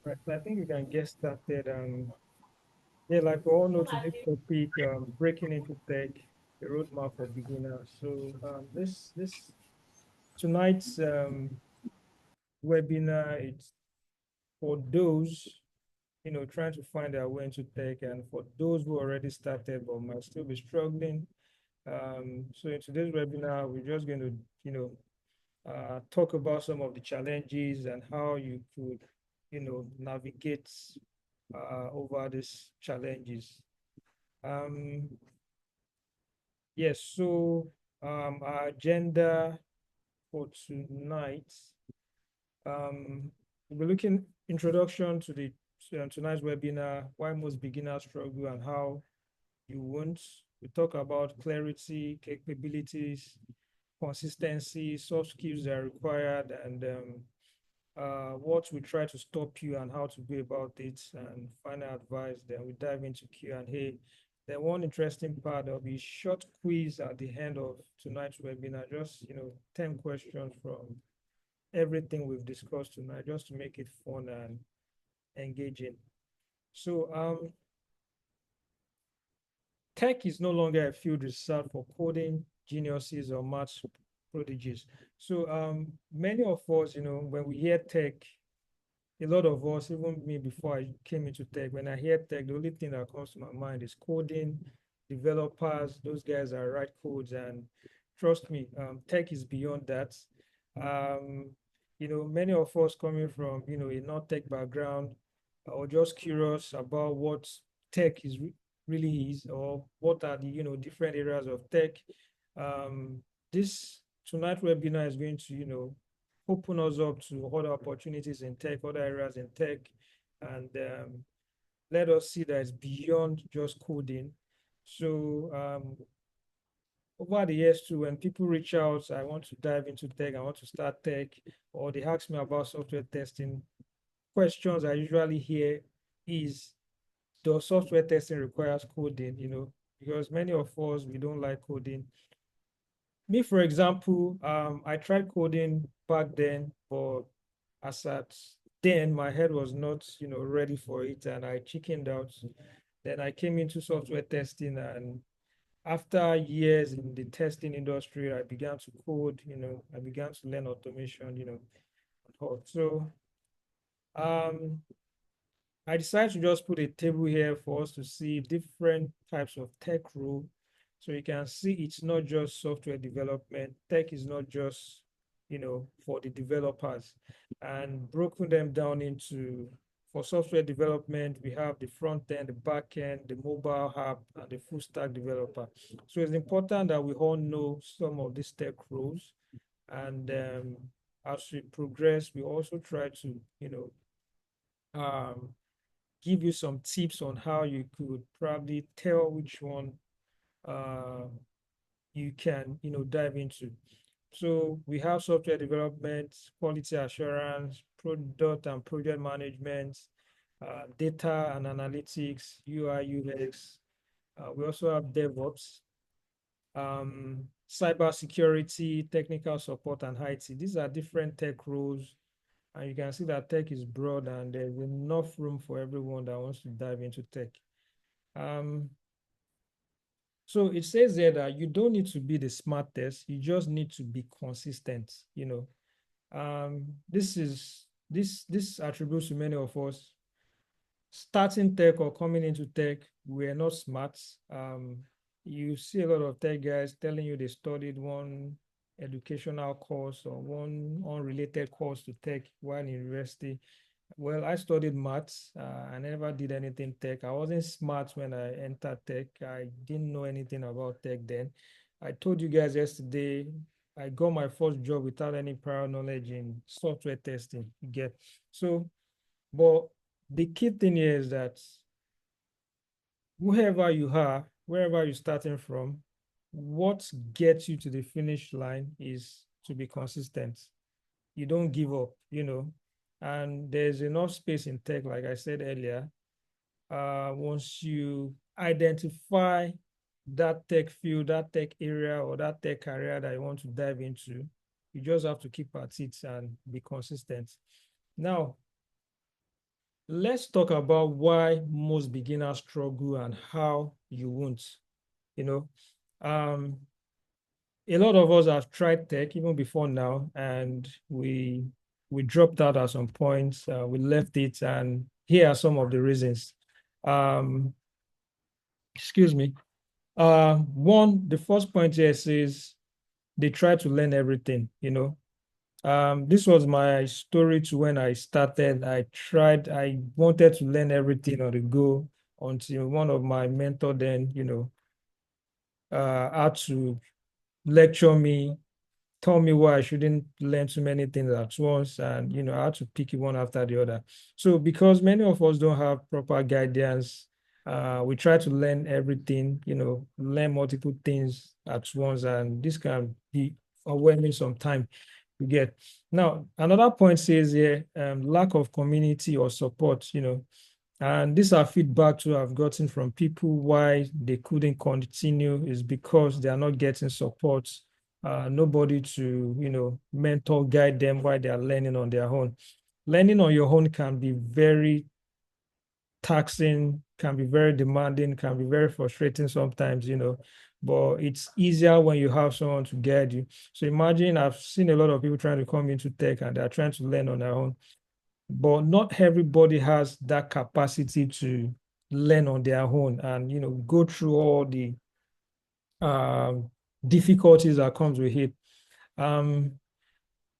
Right. I think we can get started. Yeah, like we all know today's topic, breaking into tech, the roadmap for beginners. So this tonight's webinar, it's for those, trying to find their way into tech, and for those who already started but might still be struggling. So in today's webinar, we're just going to, talk about some of the challenges and how you could, navigate over these challenges. Um, yes, so our agenda for tonight, we'll be looking introduction to the tonight's webinar, why most beginners struggle and how you won't. We talk about clarity, capabilities, consistency, soft skills that are required, and what we try to stop you and how to go about it, and final advice. Then we dive into Q&A. Then one interesting part, there'll be short quiz at the end of tonight's webinar, just 10 questions from everything we've discussed tonight, just to make it fun and engaging. So tech is no longer a field reserved for coding geniuses or maths prodigies. So many of us, when we hear tech, a lot of us, even me before I came into tech, when I hear tech, the only thing that comes to my mind is coding, developers, those guys that write codes. And trust me, tech is beyond that. Um, many of us coming from, a non-tech background, or just curious about what tech really is, or what are the, different areas of tech. This tonight webinar is going to, open us up to other opportunities in tech, other areas in tech, and let us see that it's beyond just coding. So over the years too, when people reach out, I want to dive into tech, I want to start tech, or they ask me about software testing, questions I usually hear is, does software testing requires coding? Because many of us, we don't like coding. Me, for example, I tried coding back then, but as at then, my head was not, ready for it, and I chickened out. Then I came into software testing, and after years in the testing industry, I began to code. I began to learn automation. So um, I decided to just put a table here for us to see different types of tech role. So you can see it's not just software development. Tech is not just, for the developers, and broken them down into, for software development, we have the front end, the back end, the mobile app, and the full stack developer. So it's important that we all know some of these tech roles. And as we progress, we also try to, um, give you some tips on how you could probably tell which one uh, you can, dive into. So we have software development, quality assurance, product and project management, data and analytics, UI, UX. We also have DevOps, cybersecurity, technical support, and IT. These are different tech roles, and you can see that tech is broad and there's enough room for everyone that wants to dive into tech. Um, so it says there that you don't need to be the smartest, you just need to be consistent. This attributes to many of us. Starting tech or coming into tech, we're not smart. You see a lot of tech guys telling you they studied one educational course or one unrelated course to tech while in university. Well, I studied maths. I never did anything tech. I wasn't smart when I entered tech. I didn't know anything about tech then. I told you guys yesterday, I got my first job without any prior knowledge in software testing. You get so, but the key thing here is that whoever you are, wherever you're starting from, what gets you to the finish line is to be consistent. You don't give up, and there's enough space in tech, like I said earlier. Once you identify that tech field, that tech area, or that tech career that you want to dive into, you just have to keep at it and be consistent. Now, let's talk about why most beginners struggle and how you won't. You know, um, a lot of us have tried tech even before now, and we dropped out at some points. We left it, and here are some of the reasons. Um, excuse me. The first point here says they try to learn everything. This was my story to when I started. I wanted to learn everything on the go until one of my mentor then, had to lecture me, tell me why I shouldn't learn too many things at once, and I had to pick it one after the other. So because many of us don't have proper guidance, we try to learn everything, learn multiple things at once, and this can be overwhelming sometimes. You get. Now, another point says here, lack of community or support, and these are feedback too I've gotten from people why they couldn't continue is because they are not getting support, nobody to, mentor, guide them while they are learning on their own. Learning on your own can be very taxing, can be very demanding, can be very frustrating sometimes, but it's easier when you have someone to guide you. So imagine I've seen a lot of people trying to come into tech and they're trying to learn on their own, but not everybody has that capacity to learn on their own and go through all the um, difficulties that comes with it. Um,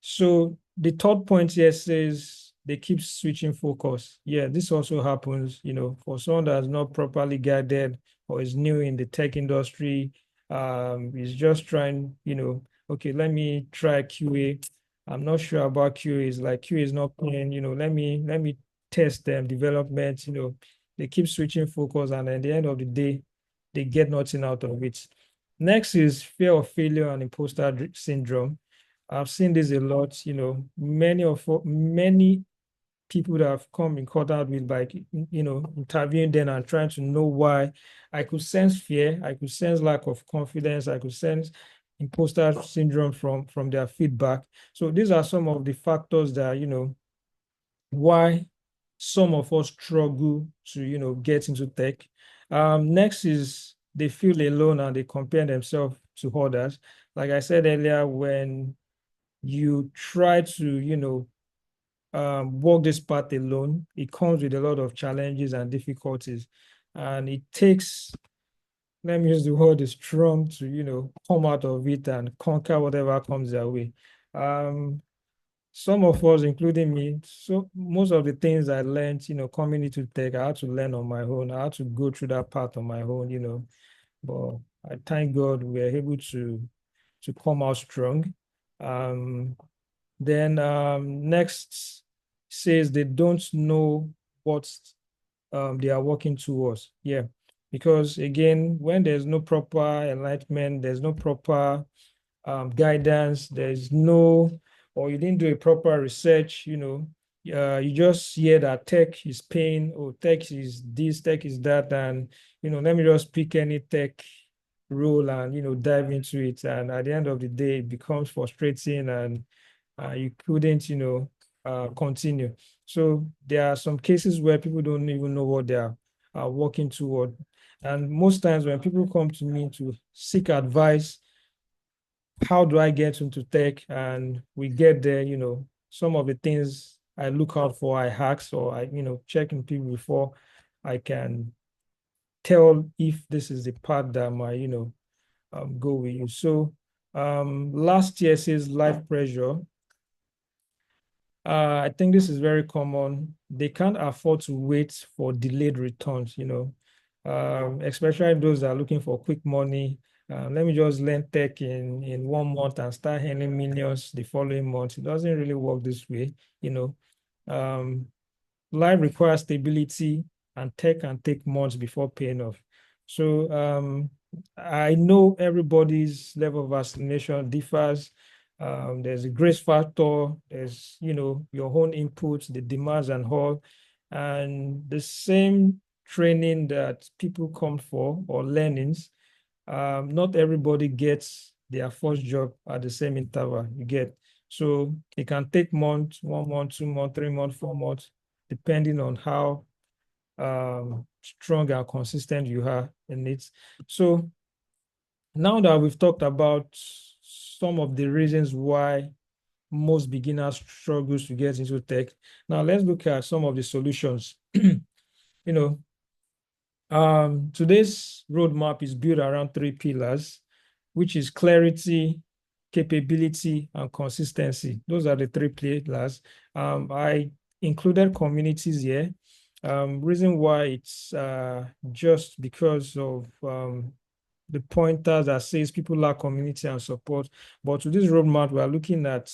so the third point here says they keep switching focus. Yeah, this also happens, for someone that's not properly guided or is new in the tech industry, is just trying, okay, let me try QA. I'm not sure about QA. It's like QA is not playing, let me test them, development, they keep switching focus, and at the end of the day, they get nothing out of it. Next is fear of failure and imposter syndrome. I've seen this a lot, many people that have come in contact with, like, interviewing them and trying to know why. I could sense fear, I could sense lack of confidence, I could sense imposter syndrome from their feedback. So these are some of the factors that, why some of us struggle to, get into tech. Next is they feel alone and they compare themselves to others. Like I said earlier, when you try to, walk this path alone, it comes with a lot of challenges and difficulties. And it takes, let me use the word, is strong to, come out of it and conquer whatever comes their way. Um, some of us, including me, so most of the things I learned, coming into tech, I had to learn on my own. I had to go through that path on my own, but I thank God we are able to come out strong. Um, then next says they don't know what they are working towards. Yeah, because again, when there's no proper enlightenment, there's no proper guidance, there's no, or you didn't do a proper research, you just hear that tech is paying, or tech is this, tech is that, and let me just pick any tech role and dive into it. And at the end of the day, it becomes frustrating and you couldn't, continue. So there are some cases where people don't even know what they are working toward. And most times when people come to me to seek advice, how do I get into tech? And we get there, some of the things I look out for, I ask or I, check in people before I can tell if this is the path that my, go with you. So last year says life pressure. I think this is very common. They can't afford to wait for delayed returns, especially those that are looking for quick money. Let me just learn tech in 1 month and start earning millions the following month. It doesn't really work this way, you know. Um, Life requires stability, and tech can take months before paying off. So I know everybody's level of assimilation differs. There's a grace factor, there's your own inputs, the demands and all. And the same training that people come for or learnings, not everybody gets their first job at the same interval you get. So it can take months, 1 month, 2 months, 3 months, 4 months depending on how strong and consistent you are in it. So now that we've talked about some of the reasons why most beginners struggles to get into tech, now let's look at some of the solutions. You know, today's roadmap is built around three pillars, which is clarity, capability, and consistency. Those are the three pillars. I included communities here. Reason why it's just because of the pointers that says people lack community and support. But to this roadmap, we are looking at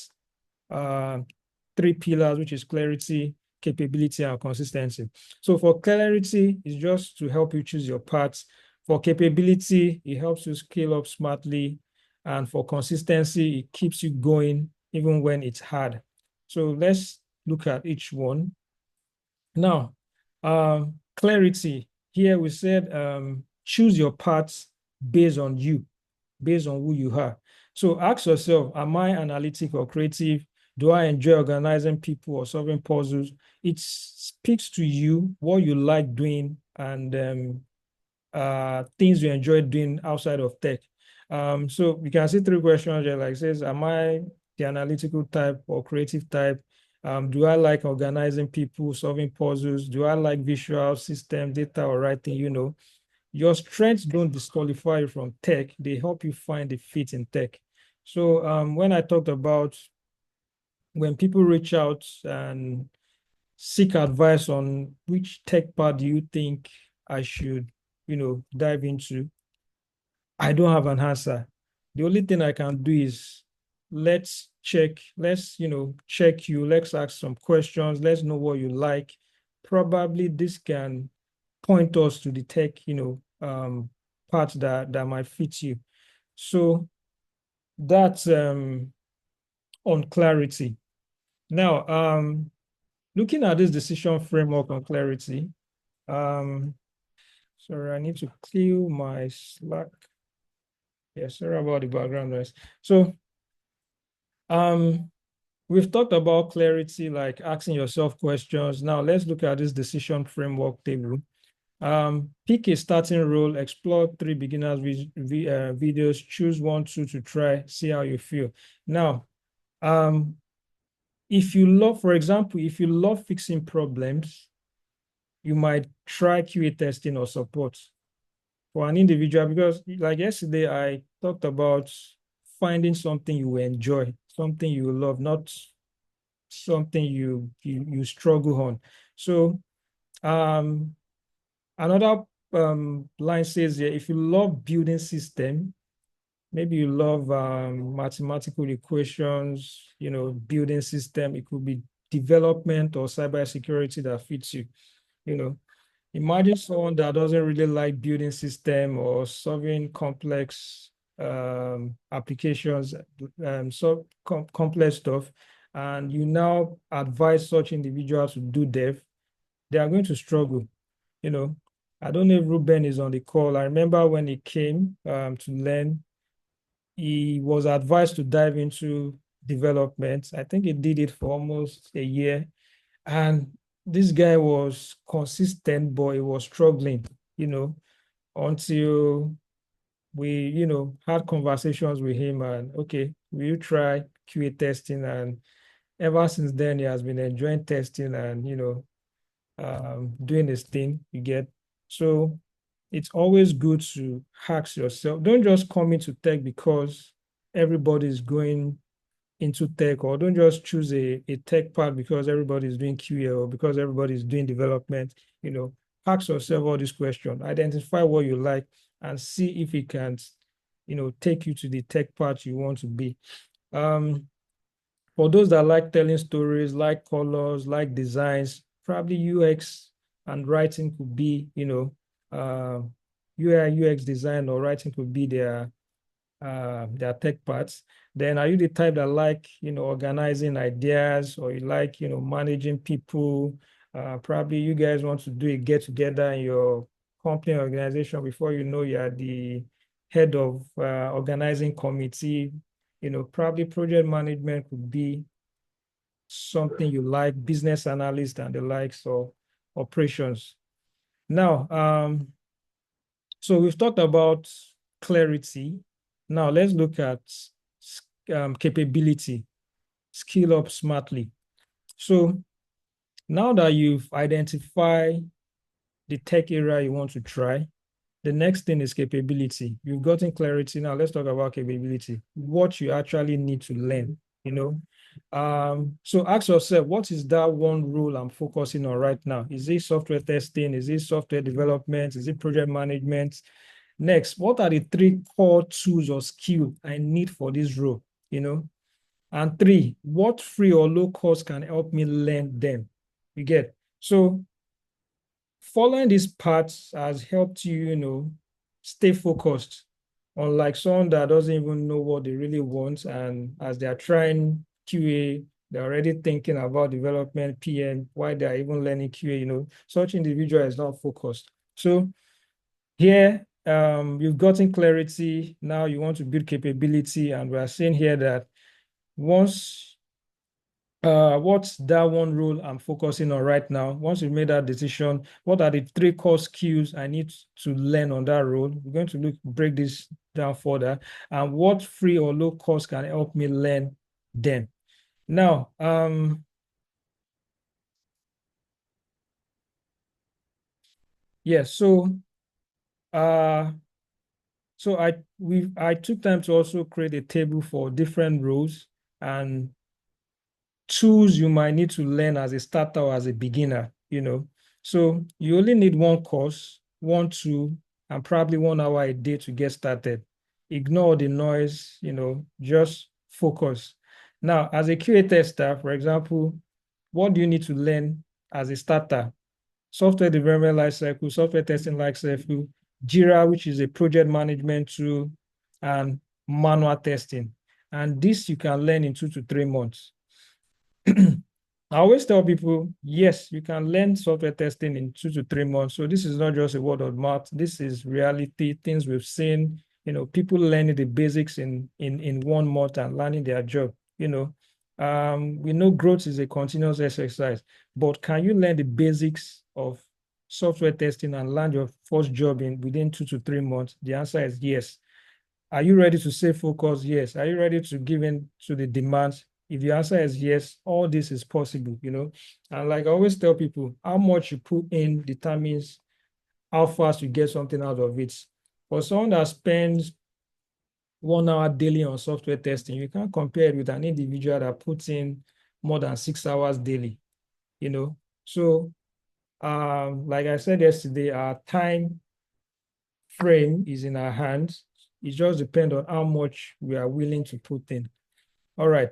uh, three pillars, which is clarity, capability, and consistency. So for clarity, it's just to help you choose your paths. For capability, it helps you scale up smartly. And for consistency, it keeps you going even when it's hard. So let's look at each one. Now, clarity. Here we said choose your paths based on you, based on who you are. So ask yourself, am I analytic or creative? Do I enjoy organizing people or solving puzzles? It speaks to you, what you like doing, and things you enjoy doing outside of tech. So you can see three questions there, like says, am I the analytical type or creative type? Do I like organizing people, solving puzzles? Do I like visual system, data, or writing? Your strengths don't disqualify you from tech. They help you find a fit in tech. So when I talked about when people reach out and seek advice on which tech part do you think I should, dive into, I don't have an answer. The only thing I can do is check you, let's ask some questions, let's know what you like. Probably this can point us to the tech, part that might fit you. So that's on clarity. Now, looking at this decision framework on clarity, sorry, I need to clear my Slack. Yeah, sorry about the background noise. So, we've talked about clarity, like asking yourself questions. Now, let's look at this decision framework table. Pick a starting role, explore three beginners videos, choose 1, 2 to try, see how you feel. Now, if you love, for example, if you love fixing problems, you might try QA testing or support for an individual, because like yesterday, I talked about finding something you enjoy, something you love, not something you struggle on. So another line says here, if you love building system, maybe you love mathematical equations, building system, it could be development or cybersecurity that fits you, you know. Imagine someone that doesn't really like building system or solving complex applications, complex stuff, and you now advise such individuals to do dev, they are going to struggle. I don't know if Ruben is on the call. I remember when he came to learn, he was advised to dive into development. I think he did it for almost a year. And this guy was consistent, but he was struggling, until we, had conversations with him and, okay, will you try QA testing? And ever since then, he has been enjoying testing and, doing his thing, you get. So it's always good to ask yourself, don't just come into tech because everybody is going into tech, or don't just choose a tech path because everybody is doing QA or because everybody is doing development. Ask yourself all these questions, identify what you like, and see if it can, take you to the tech path you want to be. For those that like telling stories, like colors, like designs, probably UX and writing could be, UI, UX design or writing could be their tech parts. Then are you the type that like, organizing ideas, or you like, managing people? Probably you guys want to do a get together in your company organization. Before you know, you're the head of organizing committee. Probably project management could be something you like, business analyst and the likes, or operations. Now, so we've talked about clarity. Now let's look at capability, skill up smartly. So now that you've identified the tech area you want to try, the next thing is capability. You've gotten clarity. Now let's talk about capability, what you actually need to learn, you know. So ask yourself, what is that one role I'm focusing on right now? Is it software testing? Is it software development? Is it project management? Next, what are the three core tools or skills I need for this role, you know? And three, what free or low cost can help me learn them? You get? So following these paths has helped you, stay focused. Unlike someone that doesn't even know what they really want, and as they are trying QA, they're already thinking about development, PM, why they are even learning QA, such individual is not focused. So here, you've gotten clarity. Now you want to build capability, and we are saying here that once what's that one role I'm focusing on right now? Once you've made that decision, what are the three core skills I need to learn on that role? We're going to break this down further, and what free or low cost can help me learn them. Now, yeah, uh, so I took time to also create a table for different roles and tools you might need to learn as a starter or as a beginner, So you only need one course, one tool, and probably 1 hour a day to get started. Ignore the noise, just focus. Now, as a QA tester, for example, what do you need to learn as a starter? Software development lifecycle, software testing lifecycle, Jira, which is a project management tool, and manual testing. And this you can learn in 2 to 3 months. I always tell people, yes, you can learn software testing in 2 to 3 months. So this is not just a word of mouth. This is reality, things we've seen, people learning the basics in 1 month and learning their job, We know growth is a continuous exercise, but can you learn the basics of software testing and land your first job within 2 to 3 months? The answer is yes. Are you ready to stay focused? Yes. Are you ready to give in to the demands? If your answer is yes, all this is possible, And like I always tell people, how much you put in determines how fast you get something out of it. For someone that spends 1 hour daily on software testing, you can't compare it with an individual that puts in more than 6 hours daily, So, like I said yesterday, our time frame is in our hands. It just depends on how much we are willing to put in. All right.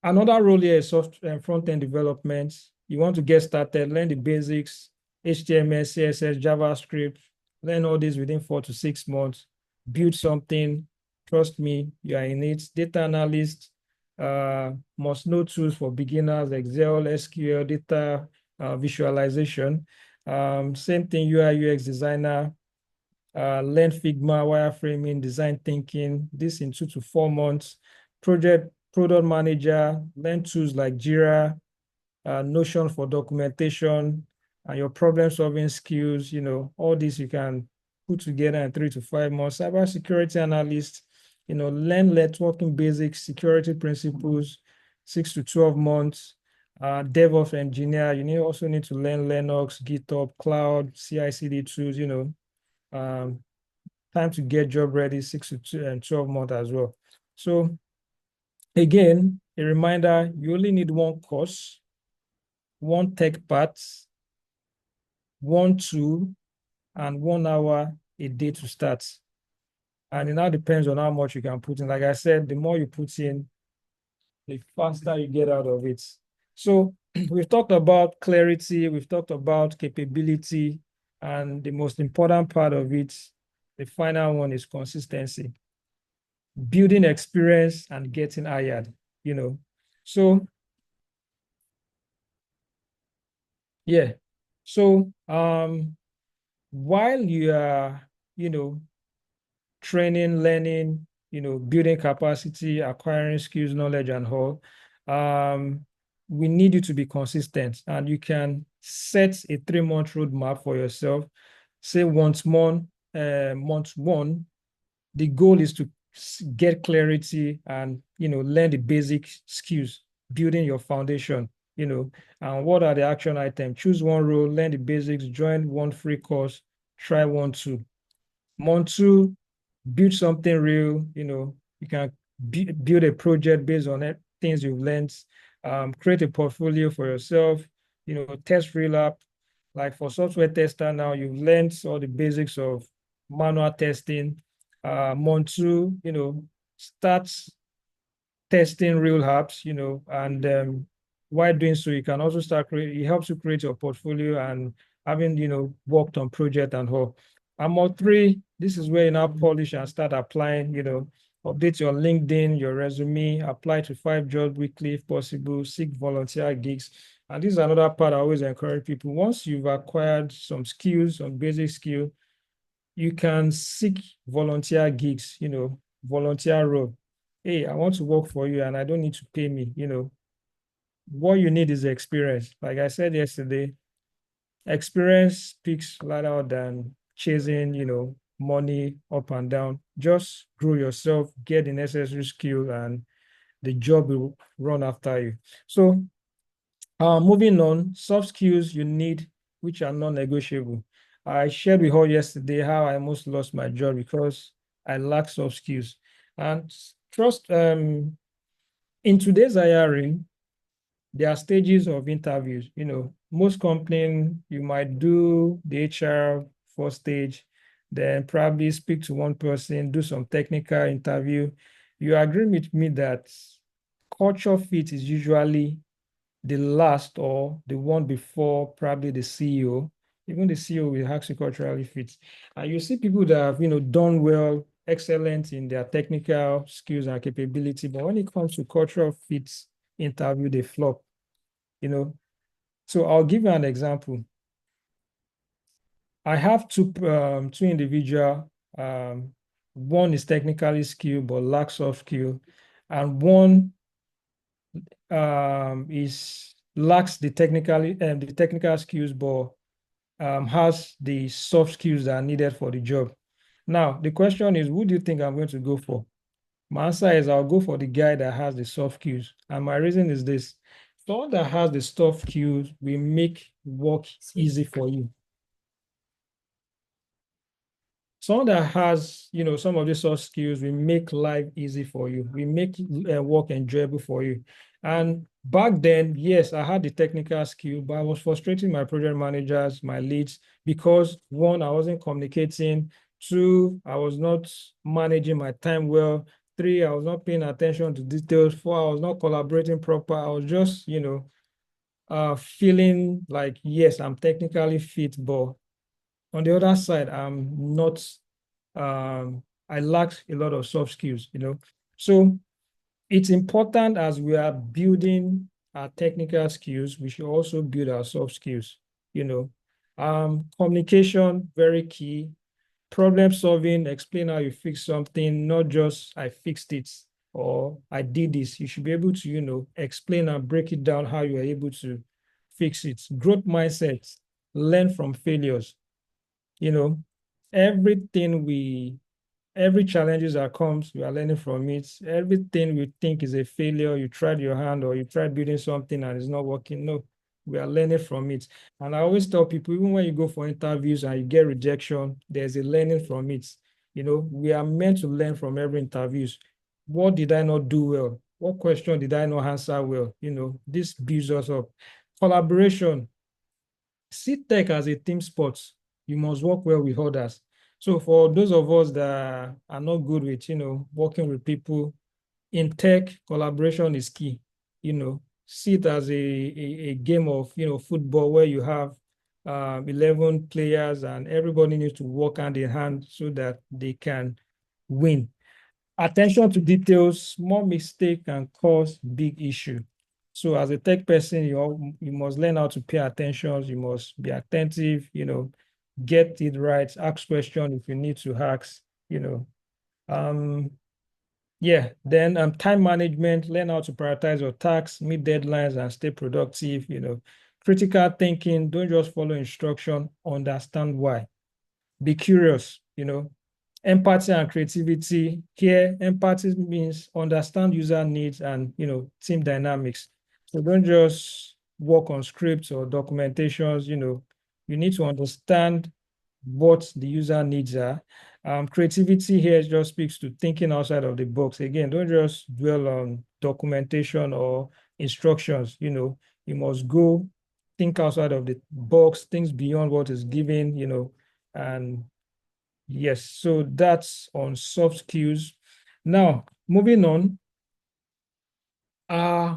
Another role here is software and front-end development. You want to get started, learn the basics, HTML, CSS, JavaScript, learn all this within 4 to 6 months, build something. Trust me, you are in it. Data analyst, must know tools for beginners, Excel, SQL, data visualization. Same thing, UI, UX designer, learn Figma, wireframing, design thinking, this in 2 to 4 months. Product manager, learn tools like Jira, Notion for documentation, and your problem solving skills, all this you can put together in 3 to 5 months. Cybersecurity analyst, learn networking basics, security principles, 6 to 12 months. DevOps engineer, also need to learn Linux, GitHub, cloud, CI/CD tools, time to get job ready, 6 to 12 months as well. So again, a reminder, you only need one course, one tech part, one tool, and 1 hour a day to start. And it now depends on how much you can put in. Like I said, the more you put in, the faster you get out of it. So we've talked about clarity, we've talked about capability, and the most important part of it, the final one, is consistency, building experience and getting hired, So yeah. So while you are, training, learning, building capacity, acquiring skills, knowledge, and all, um, we need you to be consistent, and you can set a 3-month roadmap for yourself. Say month one, the goal is to get clarity and learn the basic skills, building your foundation. And what are the action items? Choose one role, learn the basics, join one free course, try one, two. Month two, build something real. You can build a project based on things you've learned. Create a portfolio for yourself. Test real app. Like for software tester now, you've learned all the basics of manual testing. Month two, start testing real apps, and while doing so, you can also start it helps you create your portfolio and having, worked on project and all. And month three, this is where you now polish and start applying, update your LinkedIn, your resume, apply to 5 jobs weekly if possible, seek volunteer gigs. And this is another part I always encourage people. Once you've acquired some skills, some basic skill, you can seek volunteer gigs, volunteer role. Hey, I want to work for you and I don't need to pay me. What you need is experience. Like I said yesterday, experience speaks louder than chasing, money up and down. Just grow yourself, get the necessary skill, and the job will run after you. So moving on, soft skills you need, which are non-negotiable. I shared with her yesterday how I almost lost my job because I lack soft skills. And trust, in today's hiring, there are stages of interviews. Most companies, you might do the HR first stage, then probably speak to one person, do some technical interview. You agree with me that culture fit is usually the last or the one before probably the CEO. Even the CEO will ask you culturally fit. And you see people that have, done well, excellent in their technical skills and capability, but when it comes to cultural fit interview, they flop, you know. So I'll give you an example. I have two individual. One is technically skilled but lacks soft skill, and one is lacks the technical skills but has the soft skills that are needed for the job. Now, the question is, who do you think I'm going to go for? My answer is I'll go for the guy that has the soft skills. And my reason is this. Someone that has the soft skills will make work easy for you. Someone that has, some of these soft skills will make life easy for you. We make work enjoyable for you. And back then, yes, I had the technical skill, but I was frustrating my project managers, my leads, because one, I wasn't communicating. Two, I was not managing my time well. Three, I was not paying attention to details. Four, I was not collaborating proper. I was just, feeling like, yes, I'm technically fit, but on the other side, I'm not, I lack a lot of soft skills. So it's important as we are building our technical skills, we should also build our soft skills, you know. Communication, very key. Problem solving, explain how you fix something, not just I fixed it or I did this. You should be able to, explain and break it down how you are able to fix it. Growth mindset, learn from failures. You know, everything every challenges that comes, we are learning from it. Everything we think is a failure, you tried your hand or you tried building something and it's not working. No, we are learning from it. And I always tell people, even when you go for interviews and you get rejection, there's a learning from it. We are meant to learn from every interviews. What did I not do well? What question did I not answer well? This builds us up. Collaboration, see tech as a team sport. You must work well with others. So for those of us that are not good with, working with people in tech, collaboration is key. See it as a game of, football where you have 11 players and everybody needs to work hand in hand so that they can win. Attention to details, small mistake can cause big issue. So as a tech person, you must learn how to pay attention. You must be attentive, get it right, ask questions if you need to ask, you know. Um, Yeah, then time management, learn how to prioritize your tasks, meet deadlines, and stay productive. Critical thinking, don't just follow instruction, understand why. Be curious. Empathy and creativity. Here, empathy means understand user needs and team dynamics. So don't just work on scripts or documentations. You need to understand what the user needs are. Creativity here just speaks to thinking outside of the box. Again, don't just dwell on documentation or instructions. You must go think outside of the box, things beyond what is given. And yes, so that's on soft skills. Now, moving on,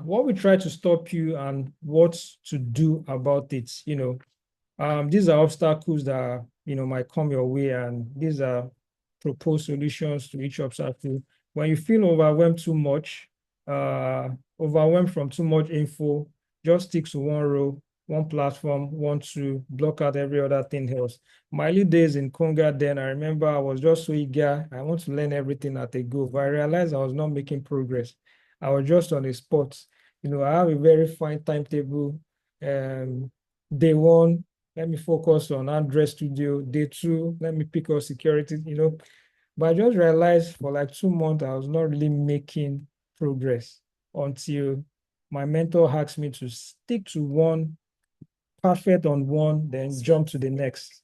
what we try to stop you and what to do about it. These are obstacles that might come your way, and these are proposed solutions to each obstacle. When you feel overwhelmed too much, uh, overwhelmed from too much info, just stick to one role, one platform, one to block out every other thing else. My early days in Conga, then I remember I was just so eager. I want to learn everything at a go, but I realized I was not making progress. I was just on a spot. I have a very fine timetable. Day one, let me focus on Android Studio. Day two, let me pick up security. But I just realized for like 2 months, I was not really making progress until my mentor asked me to stick to one, perfect on one, then jump to the next.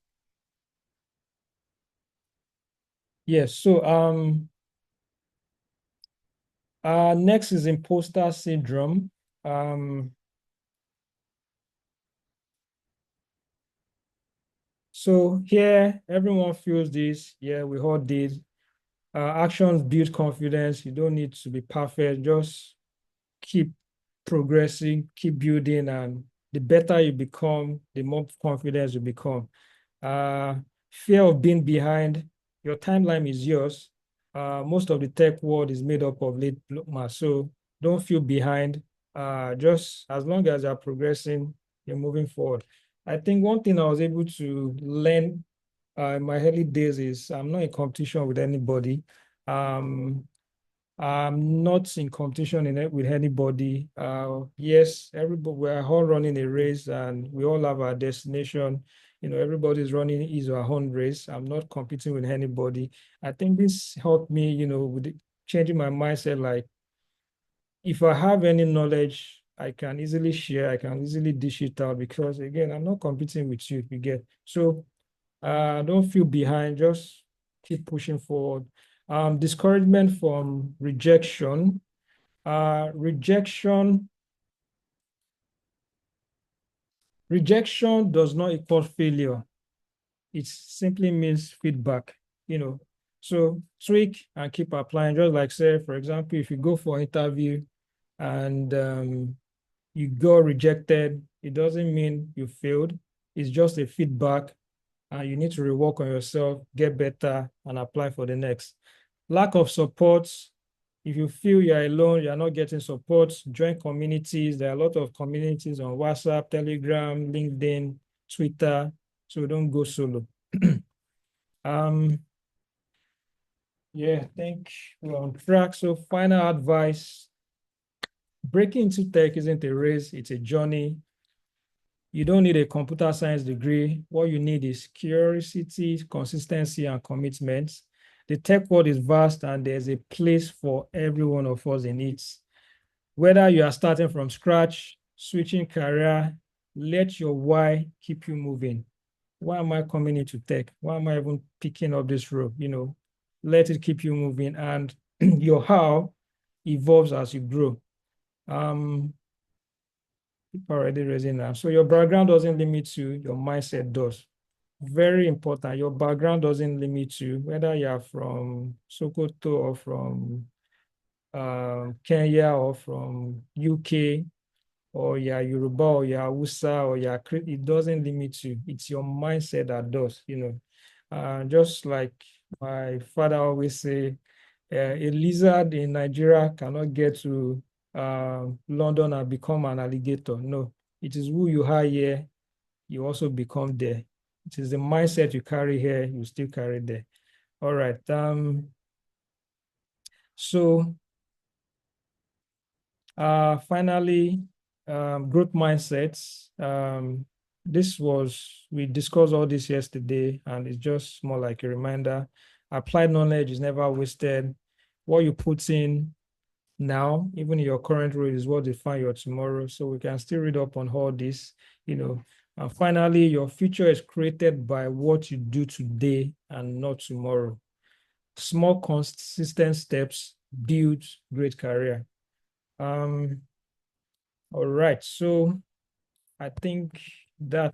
Yes, so next is imposter syndrome. Um, so here everyone feels this. Yeah, we all did. Actions build confidence. You don't need to be perfect. Just keep progressing, keep building, and the better you become, the more confidence you become. Uh, Fear of being behind. Your timeline is yours. Most of the tech world is made up of late bloomers, so don't feel behind. Just as long as you're progressing, you're moving forward. I think one thing I was able to learn in my early days is I'm not in competition with anybody. Um, I'm not in competition in it with anybody. Yes, everybody, we're all running a race and we all have our destination. Everybody's running his or her own race. I'm not competing with anybody. I think this helped me, with changing my mindset. Like, if I have any knowledge, I can easily share, I can easily dish it out because, again, I'm not competing with you, you get. So, don't feel behind, just keep pushing forward. Discouragement from rejection. Rejection does not equal failure. It simply means feedback, you know. So tweak and keep applying. Just like say, for example, if you go for interview and you go rejected, it doesn't mean you failed. It's just a feedback, and you need to rework on yourself, get better, and apply for the next. Lack of support. If you feel you're alone, you're not getting support, join communities. There are a lot of communities on WhatsApp, Telegram, LinkedIn, Twitter. So don't go solo. um, yeah, I think we're on track. So final advice, breaking into tech isn't a race, it's a journey. You don't need a computer science degree. What you need is curiosity, consistency, and commitment. The tech world is vast and there's a place for every one of us in it. Whether you are starting from scratch, switching career, let your why keep you moving. Why am I coming into tech? Why am I even picking up this role? Let it keep you moving, and your how evolves as you grow. People already raising now. So your background doesn't limit you, your mindset does. Very important. Your background doesn't limit you, whether you're from Sokoto or from Kenya or from UK, or you're Yoruba or you're Hausa or it doesn't limit you. It's your mindset that does. Just like my father always say, a lizard in Nigeria cannot get to London and become an alligator. No, it is who you are here, you also become there. It is the mindset you carry here, you still carry there. All right. So finally, growth mindsets. We discussed all this yesterday, and it's just more like a reminder. Applied knowledge is never wasted. What you put in now, even in your current role, is what define your tomorrow. So we can still read up on all this, And finally, your future is created by what you do today and not tomorrow. Small, consistent steps build great career. All right, so I think that